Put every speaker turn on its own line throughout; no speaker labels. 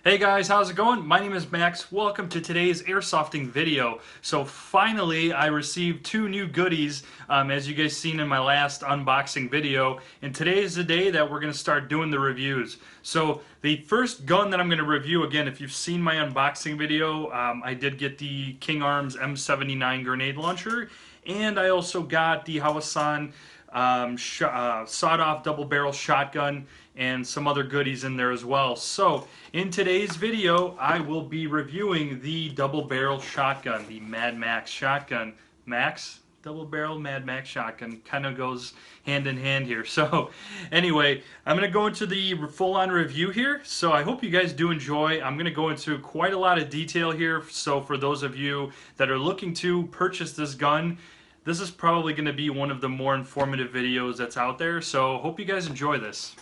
Hey guys, how's it going? My name is Max. Welcome to today's airsofting video. So finally, I received two new goodies, as you guys seen in my last unboxing video. And today is the day that we're going to start doing the reviews. So the first gun that I'm going to review, again, if you've seen my unboxing video, I did get the King Arms M79 grenade launcher, and I also got the Hawasan sawed-off double-barrel shotgun and some other goodies in there as well. So in today's video, I will be reviewing the double-barrel shotgun, the Mad Max shotgun. Max? Double-barrel Mad Max shotgun kind of goes hand in hand here. So anyway, I'm going to go into the full-on review here. So I hope you guys do enjoy. I'm going to go into quite a lot of detail here. So for those of you that are looking to purchase this gun, this is probably going to be one of the more informative videos that's out there, so hope you guys enjoy this.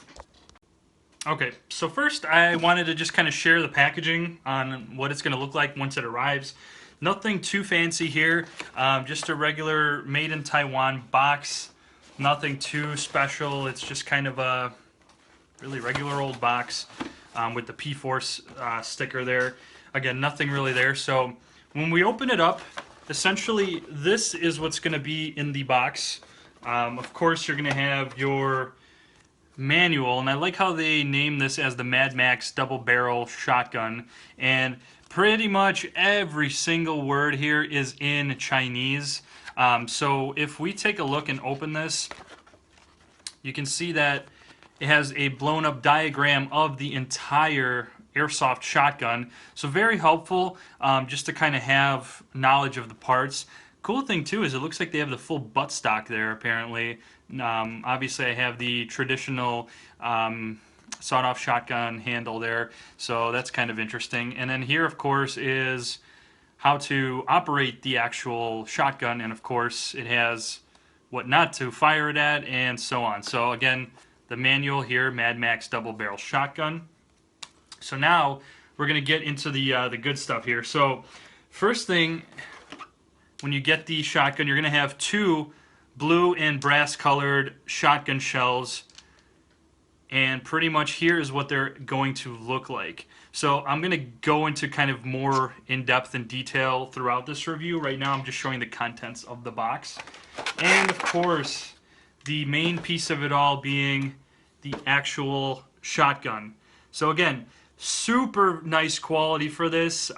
Okay, so first I wanted to just kind of share the packaging on what it's going to look like once it arrives. Nothing too fancy here, just a regular made in Taiwan box. Nothing too special, it's just kind of a really regular old box with the P-Force sticker there. Again, nothing really there, so when we open it up, essentially, this is what's going to be in the box. Of course, you're going to have your manual, and I like how they name this as the Mad Max double barrel shotgun. And pretty much every single word here is in Chinese. So if we take a look and open this, you can see that it has a blown up diagram of the entire airsoft shotgun, so very helpful just to kind of have knowledge of the parts. Cool thing too is it looks like they have the full buttstock there apparently. Obviously I have the traditional sawed-off shotgun handle there, so that's kind of interesting. And then here of course is how to operate the actual shotgun, and of course it has what not to fire it at and so on. So again, the manual here, Mad Max double barrel shotgun. So now we're going to get into the good stuff here. So first thing, when you get the shotgun, you're going to have two blue and brass colored shotgun shells, and pretty much here is what they're going to look like. So I'm going to go into kind of more in-depth and detail throughout this review. Right now I'm just showing the contents of the box, and of course the main piece of it all being the actual shotgun. So again, super nice quality for this.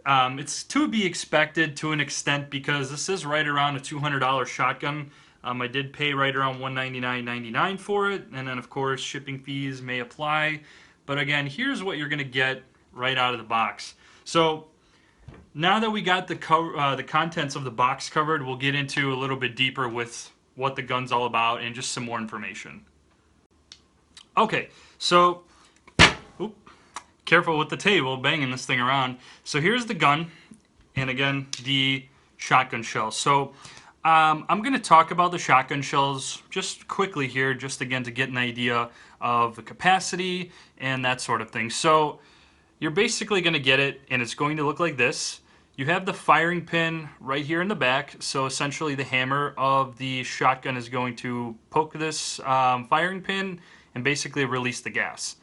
It's to be expected to an extent because this is right around a $200 shotgun. I did pay right around $199.99 for it, and then of course shipping fees may apply. But again, here's what you're going to get right out of the box. So now that we got the contents of the box covered, we'll get into a little bit deeper with what the gun's all about and just some more information. Okay, so careful with the table, banging this thing around. So here's the gun, and again, the shotgun shells. So I'm going to talk about the shotgun shells just quickly here, just again to get an idea of the capacity and that sort of thing. So you're basically going to get it, and it's going to look like this. You have the firing pin right here in the back, so essentially the hammer of the shotgun is going to poke this firing pin and basically release the gas.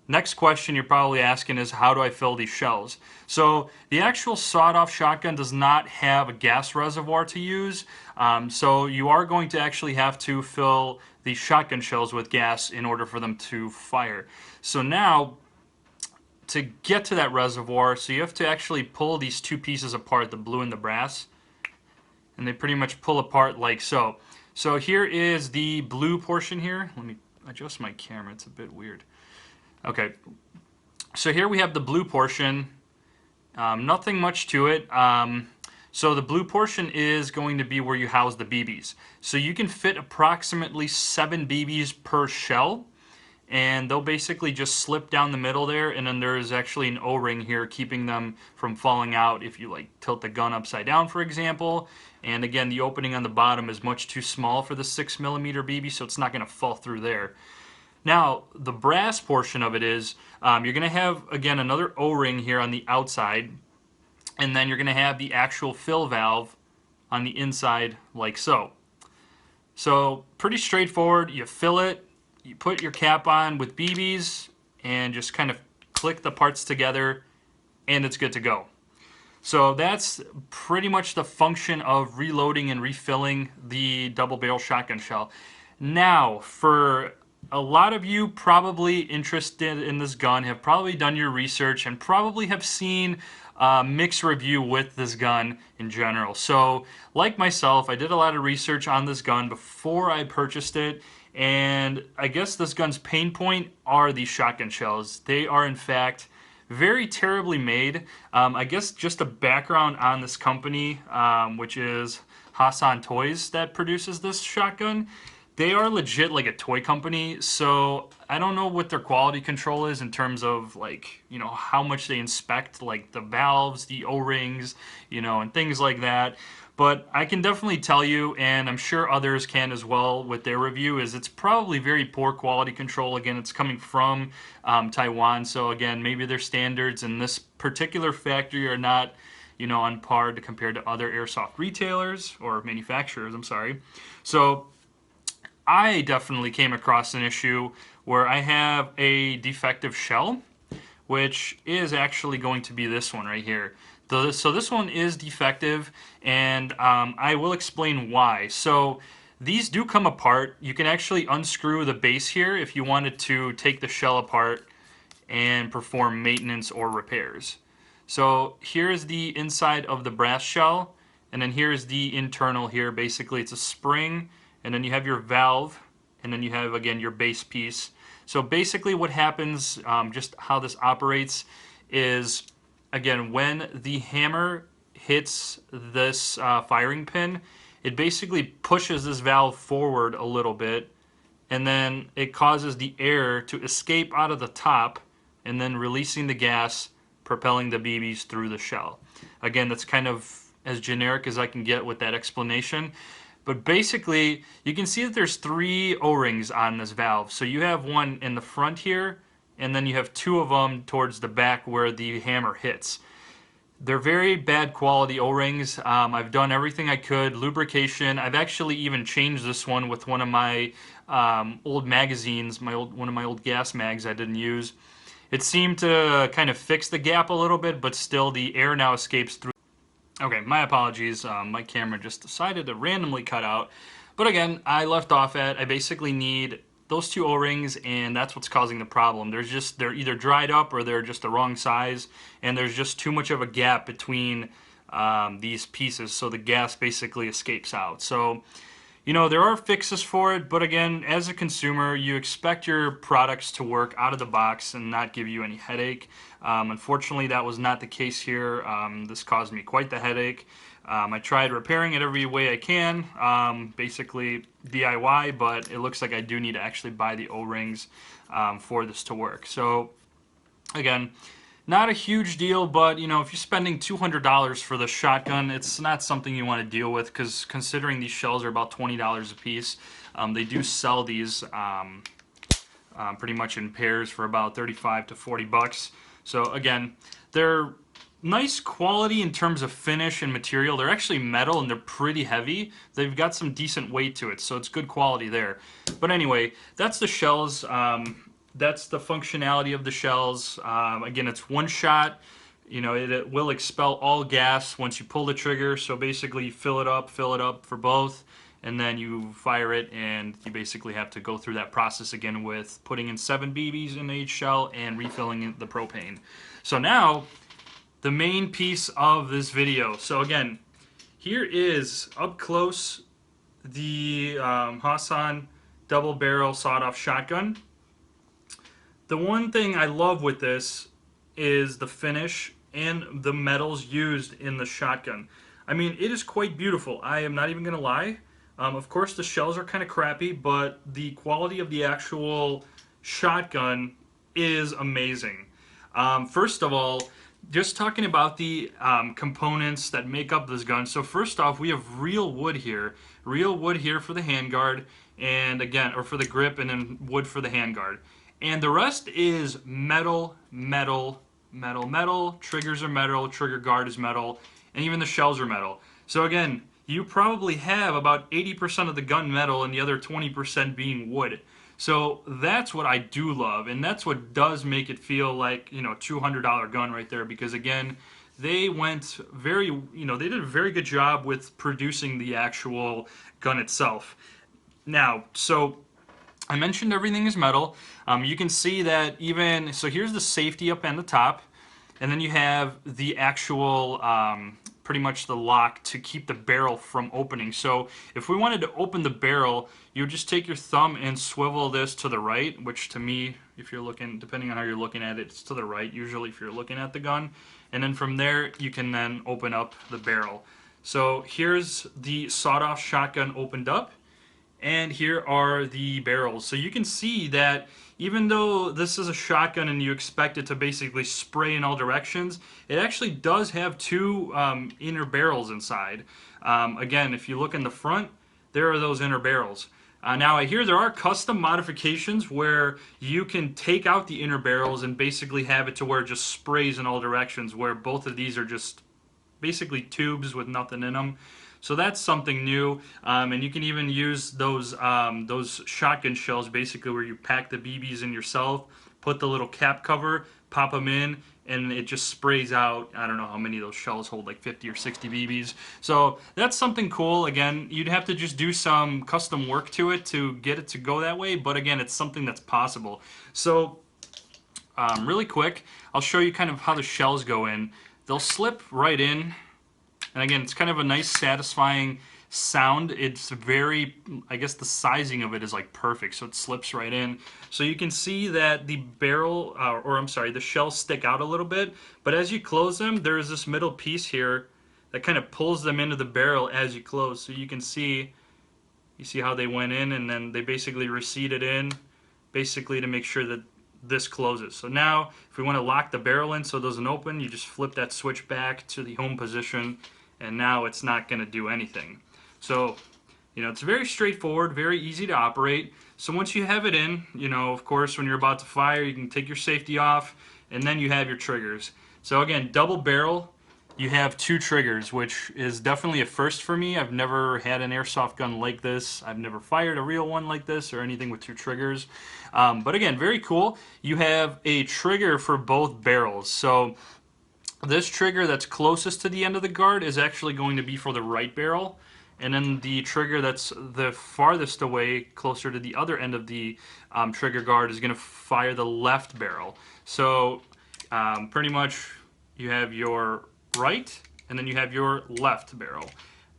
Next question you're probably asking is, how do I fill these shells? So the actual sawed-off shotgun does not have a gas reservoir to use, so you are going to actually have to fill the shotgun shells with gas in order for them to fire. So now, to get to that reservoir, so you have to actually pull these two pieces apart, the blue and the brass, and they pretty much pull apart like so. So here is the blue portion here. Let me adjust my camera, it's a bit weird. Okay, so here we have the blue portion, nothing much to it. So the blue portion is going to be where you house the BBs. So you can fit approximately 7 BBs per shell, and they'll basically just slip down the middle there, and then there's actually an O-ring here keeping them from falling out if you like tilt the gun upside down, for example. And again, the opening on the bottom is much too small for the 6mm BB, so it's not going to fall through there. Now, the brass portion of it is, you're going to have, again, another O-ring here on the outside, and then you're going to have the actual fill valve on the inside like so. So, pretty straightforward. You fill it, you put your cap on with BBs, and just kind of click the parts together, and it's good to go. So that's pretty much the function of reloading and refilling the double barrel shotgun shell. Now, for a lot of you probably interested in this gun, have probably done your research and probably have seen a mixed review with this gun in general. So, like myself, I did a lot of research on this gun before I purchased it, and I guess this gun's pain point are these shotgun shells. They are, in fact, very terribly made. I guess just a background on this company, which is Hassan Toys that produces this shotgun. They are legit like a toy company, so I don't know what their quality control is in terms of, like, you know, how much they inspect like the valves, the O-rings, you know, and things like that. But I can definitely tell you, and I'm sure others can as well with their review, is it's probably very poor quality control. Again, it's coming from Taiwan, so again, maybe their standards in this particular factory are not, you know, on par to compared to other airsoft retailers or manufacturers, I'm sorry. So I definitely came across an issue where I have a defective shell, which is actually going to be this one right here. So this one is defective, and I will explain why. So these do come apart. You can actually unscrew the base here if you wanted to take the shell apart and perform maintenance or repairs. So here's the inside of the brass shell, and then here's the internal here. Basically, it's a spring, and then you have your valve, and then you have, again, your base piece. So basically what happens, just how this operates, is, again, when the hammer hits this firing pin, it basically pushes this valve forward a little bit, and then it causes the air to escape out of the top, and then releasing the gas, propelling the BBs through the shell. Again, that's kind of as generic as I can get with that explanation. But basically, you can see that there's 3 O-rings on this valve. So you have one in the front here, and then you have 2 of them towards the back where the hammer hits. They're very bad quality O-rings. I've done everything I could. Lubrication. I've actually even changed this one with one of my old magazines, one of my old gas mags I didn't use. It seemed to kind of fix the gap a little bit, but still the air now escapes through. Okay, my apologies. My camera just decided to randomly cut out. But again, I left off at, I basically need those 2 O-rings, and that's what's causing the problem. They're either dried up or they're just the wrong size, and there's just too much of a gap between these pieces, so the gas basically escapes out. So, you know, there are fixes for it, but again, as a consumer, you expect your products to work out of the box and not give you any headache. Unfortunately, that was not the case here. This caused me quite the headache. I tried repairing it every way I can, basically DIY, but it looks like I do need to actually buy the O-rings for this to work. So, again, not a huge deal, but, you know, if you're spending $200 for the shotgun, it's not something you want to deal with, because considering these shells are about $20 a piece, they do sell these pretty much in pairs for about 35 to 40 bucks. So again, they're nice quality in terms of finish and material. They're actually metal and they're pretty heavy. They've got some decent weight to it, so it's good quality there. But anyway, that's the shells. That's the functionality of the shells. Again, it's one shot. You know, it will expel all gas once you pull the trigger. So basically, you fill it up for both, and then you fire it, and you basically have to go through that process again with putting in 7 BBs in each shell and refilling the propane. So now, the main piece of this video. So again, here is up close the Hassan double barrel sawed-off shotgun. The one thing I love with this is the finish and the metals used in the shotgun. I mean, it is quite beautiful. I am not even going to lie. Of course, the shells are kind of crappy, but the quality of the actual shotgun is amazing. First of all, just talking about the components that make up this gun. So first off, we have real wood here for the handguard, and again, or for the grip, and then wood for the handguard. And the rest is metal, metal, metal, metal. Triggers are metal, trigger guard is metal, and even the shells are metal. So again, you probably have about 80% of the gun metal and the other 20% being wood. So that's what I do love, and that's what does make it feel like, you know, $200 gun right there, because again, they went very, you know, they did a very good job with producing the actual gun itself. Now, so I mentioned everything is metal. You can see that even, so here's the safety up on the top, and then you have the actual, pretty much the lock to keep the barrel from opening. So if we wanted to open the barrel, you would just take your thumb and swivel this to the right, which to me, if you're looking, depending on how you're looking at it, it's to the right, usually if you're looking at the gun. And then from there, you can then open up the barrel. So here's the sawed-off shotgun opened up. And here are the barrels. So you can see that even though this is a shotgun and you expect it to basically spray in all directions, it actually does have two inner barrels inside. Again, if you look in the front, there are those inner barrels. Now I hear there are custom modifications where you can take out the inner barrels and basically have it to where it just sprays in all directions, where both of these are just basically tubes with nothing in them. So that's something new, and you can even use those shotgun shells basically where you pack the BBs in yourself, put the little cap cover, pop them in, and it just sprays out. I don't know how many of those shells hold, like 50 or 60 BBs. So that's something cool. Again, you'd have to just do some custom work to it to get it to go that way, but again, it's something that's possible. So really quick, I'll show you kind of how the shells go in. They'll slip right in. And again, it's kind of a nice, satisfying sound. It's very, I guess the sizing of it is like perfect, so it slips right in. So you can see that the barrel, or I'm sorry, the shells stick out a little bit, but as you close them, there's this middle piece here that kind of pulls them into the barrel as you close. So you can see, you see how they went in, and then they basically receded in, basically to make sure that this closes. So now, if we want to lock the barrel in so it doesn't open, you just flip that switch back to the home position, and now it's not going to do anything. So, you know, it's very straightforward, very easy to operate. So once you have it in, you know, of course, when you're about to fire, you can take your safety off, and then you have your triggers. So again, double barrel, you have two triggers, which is definitely a first for me. I've never had an airsoft gun like this. I've never fired a real one like this or anything with two triggers. But again, very cool. You have a trigger for both barrels. So this trigger that's closest to the end of the guard is actually going to be for the right barrel, and then the trigger that's the farthest away, closer to the other end of the trigger guard, is going to fire the left barrel. So pretty much you have your right, and then you have your left barrel.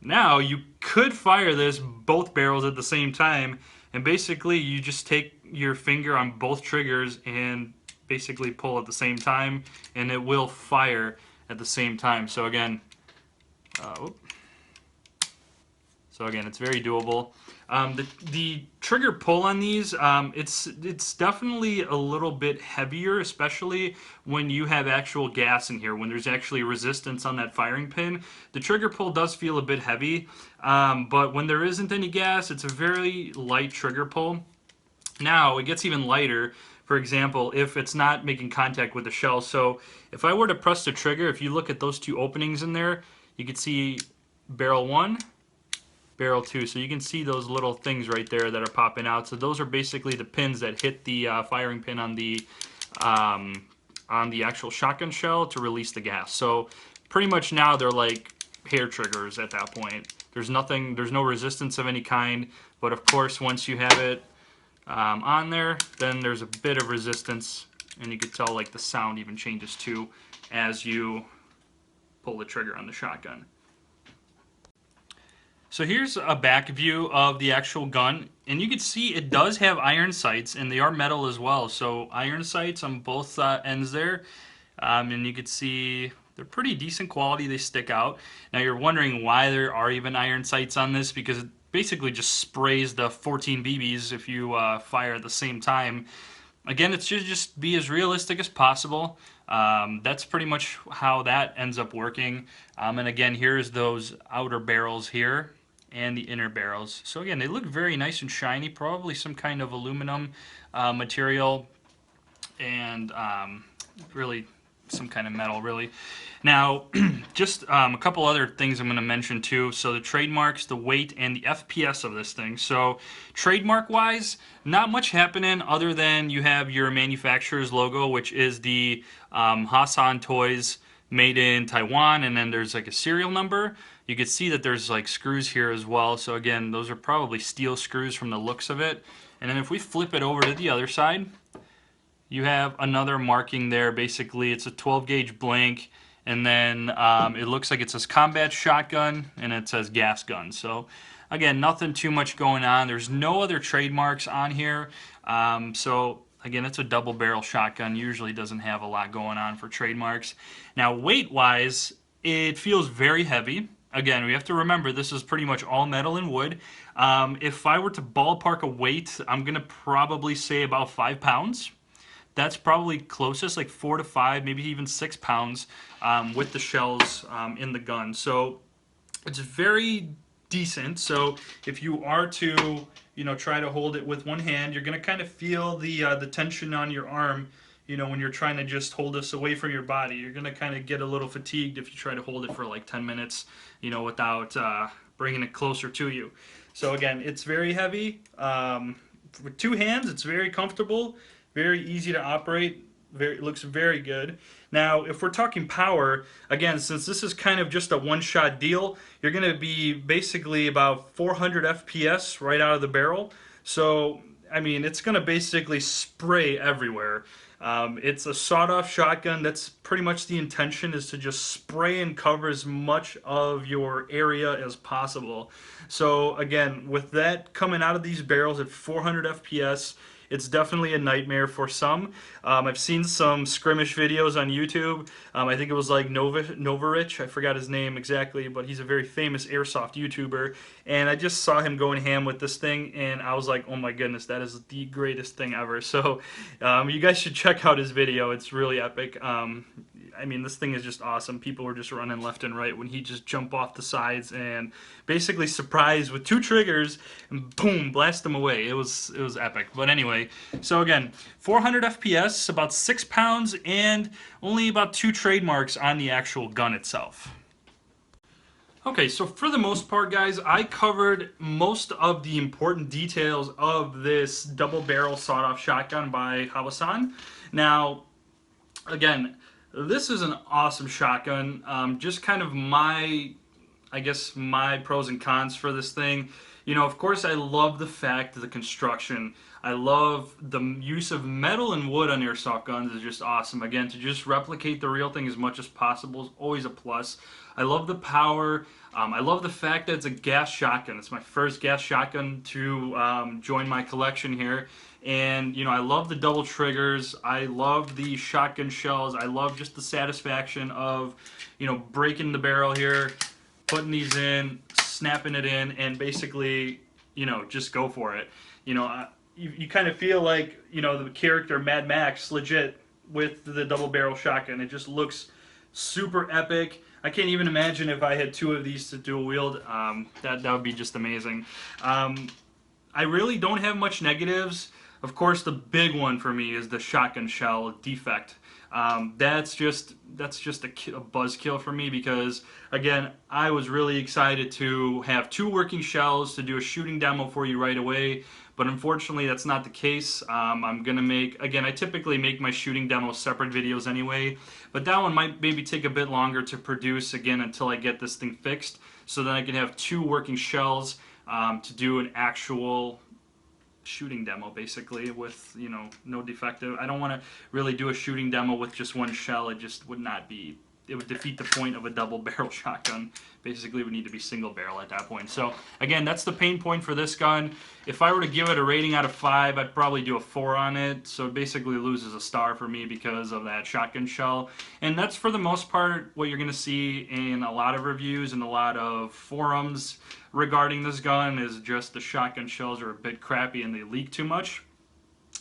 Now you could fire this both barrels at the same time, and basically you just take your finger on both triggers and basically pull at the same time, and it will fire at the same time. So again, it's very doable. The trigger pull on these, it's definitely a little bit heavier, especially when you have actual gas in here. When there's actually resistance on that firing pin, the trigger pull does feel a bit heavy. But when there isn't any gas, it's a very light trigger pull. Now it gets even lighter, for example, if it's not making contact with the shell. So if I were to press the trigger, if you look at those two openings in there, you can see barrel 1, barrel 2. So you can see those little things right there that are popping out. So those are basically the pins that hit the firing pin on the actual shotgun shell to release the gas. So pretty much now they're like hair triggers at that point. There's no resistance of any kind, but of course once you have it on there, then there's a bit of resistance, and you can tell like the sound even changes too as you pull the trigger on the shotgun. So here's a back view of the actual gun, and you can see it does have iron sights, and they are metal as well. So iron sights on both ends there, and you can see they're pretty decent quality. They stick out. Now you're wondering why there are even iron sights on this, because it basically just sprays the 14 BBs if you fire at the same time. Again, it should just be as realistic as possible. That's pretty much how that ends up working. And again, here's those outer barrels here and the inner barrels. So again, they look very nice and shiny, probably some kind of aluminum material, and really some kind of metal, really. Now, just a couple other things I'm going to mention too. So the trademarks, the weight, and the FPS of this thing. So trademark-wise, not much happening other than you have your manufacturer's logo, which is the Hassan Toys made in Taiwan, and then there's like a serial number. You can see that there's like screws here as well. So again, those are probably steel screws from the looks of it. And then if we flip it over to the other side, you have another marking there. Basically, it's a 12 gauge blank, and then it looks like it says combat shotgun, and it says gas gun. So again, nothing too much going on. There's no other trademarks on here. So again, it's a double barrel shotgun. Usually doesn't have a lot going on for trademarks. Now, weight wise, it feels very heavy. Again, we have to remember this is pretty much all metal and wood. If I were to ballpark a weight, I'm gonna probably say about 5 pounds. That's probably closest, like 4 to 5, maybe even 6 pounds with the shells in the gun. So it's very decent. So if you are to, try to hold it with one hand, you're gonna kind of feel the tension on your arm. When you're trying to just hold this away from your body, you're gonna kind of get a little fatigued if you try to hold it for like 10 minutes, without bringing it closer to you. So again, it's very heavy. With two hands, it's very comfortable. Very easy to operate. It looks very good. Now, if we're talking power, again, since this is kind of just a one-shot deal, you're going to be basically about 400 FPS right out of the barrel. So, I mean, it's going to basically spray everywhere. It's a sawed-off shotgun. That's pretty much the intention, is to just spray and cover as much of your area as possible. So, again, with that coming out of these barrels at 400 FPS, it's definitely a nightmare for some. I've seen some skirmish videos on YouTube. I think it was like Novarich. I forgot his name exactly, but he's a very famous airsoft YouTuber. And I just saw him going ham with this thing, and I was like, oh my goodness, that is the greatest thing ever. So you guys should check out his video. It's really epic. I mean, this thing is just awesome. People were just running left and right when he just jumped off the sides and basically surprised with 2 triggers and boom, blast them away. It was epic. But anyway, so again, 400 FPS, about 6 pounds, and only about 2 trademarks on the actual gun itself. Okay, so for the most part, guys, I covered most of the important details of this double barrel sawed-off shotgun by Hassan. Now, again, this is an awesome shotgun. Just kind of my pros and cons for this thing. Of course, I love the fact of the construction. I love the use of metal and wood on airsoft guns is just awesome. Again, to just replicate the real thing as much as possible is always a plus. I love the power. I love the fact that it's a gas shotgun. It's my first gas shotgun to join my collection here. And, I love the double triggers. I love the shotgun shells. I love just the satisfaction of, breaking the barrel here, putting these in, snapping it in, and basically, just go for it. You kind of feel like, the character Mad Max legit with the double barrel shotgun. It just looks super epic. I can't even imagine if I had 2 of these to dual wield. That would be just amazing. I really don't have much negatives. Of course, the big one for me is the shotgun shell defect. That's just a buzzkill for me because, again, I was really excited to have 2 working shells to do a shooting demo for you right away, but unfortunately that's not the case. I'm gonna I typically make my shooting demos separate videos anyway, but that one might maybe take a bit longer to produce, again, until I get this thing fixed, so then I can have 2 working shells to do an actual shooting demo, basically, with no defective. I don't want to really do a shooting demo with just 1 shell. It just would not be, it would defeat the point of a double barrel shotgun. Basically, it would need to be single barrel at that point. So again, that's the pain point for this gun. If I were to give it a rating out of 5, I'd probably do a 4 on it. So it basically loses a star for me because of that shotgun shell. And that's for the most part what you're going to see in a lot of reviews and a lot of forums regarding this gun, is just the shotgun shells are a bit crappy and they leak too much.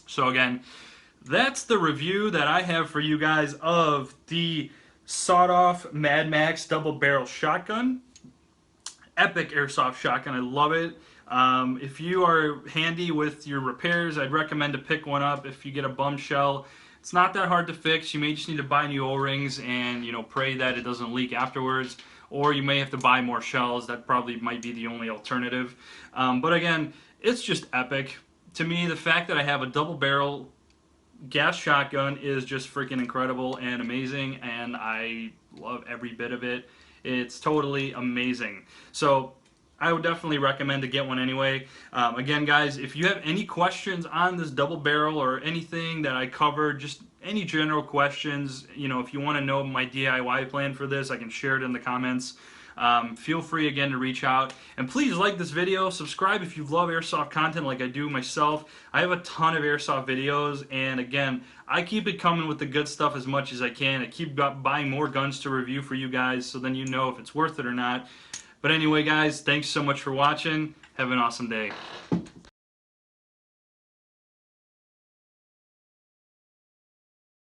So again, that's the review that I have for you guys of the sawed-off Mad Max double barrel shotgun. Epic airsoft shotgun. I love it. If you are handy with your repairs, I'd recommend to pick one up. If you get a bum shell, It's not that hard to fix. You may just need to buy new O-rings and, you know, pray that it doesn't leak afterwards. Or you may have to buy more shells. That probably might be the only alternative. But again, it's just epic. To me, the fact that I have a double barrel gas shotgun is just freaking incredible and amazing, and I love every bit of it. It's totally amazing. So I would definitely recommend to get one anyway. Again, guys, if you have any questions on this double barrel or anything that I covered, just any general questions, you know, if you want to know my DIY plan for this, I can share it in the comments. Feel free again to reach out, and please like this video, subscribe if you love airsoft content like I do myself. I have a ton of airsoft videos, and again, I keep it coming with the good stuff as much as I can. I keep buying more guns to review for you guys, so then you know if it's worth it or not. But anyway, guys, thanks so much for watching. Have an awesome day.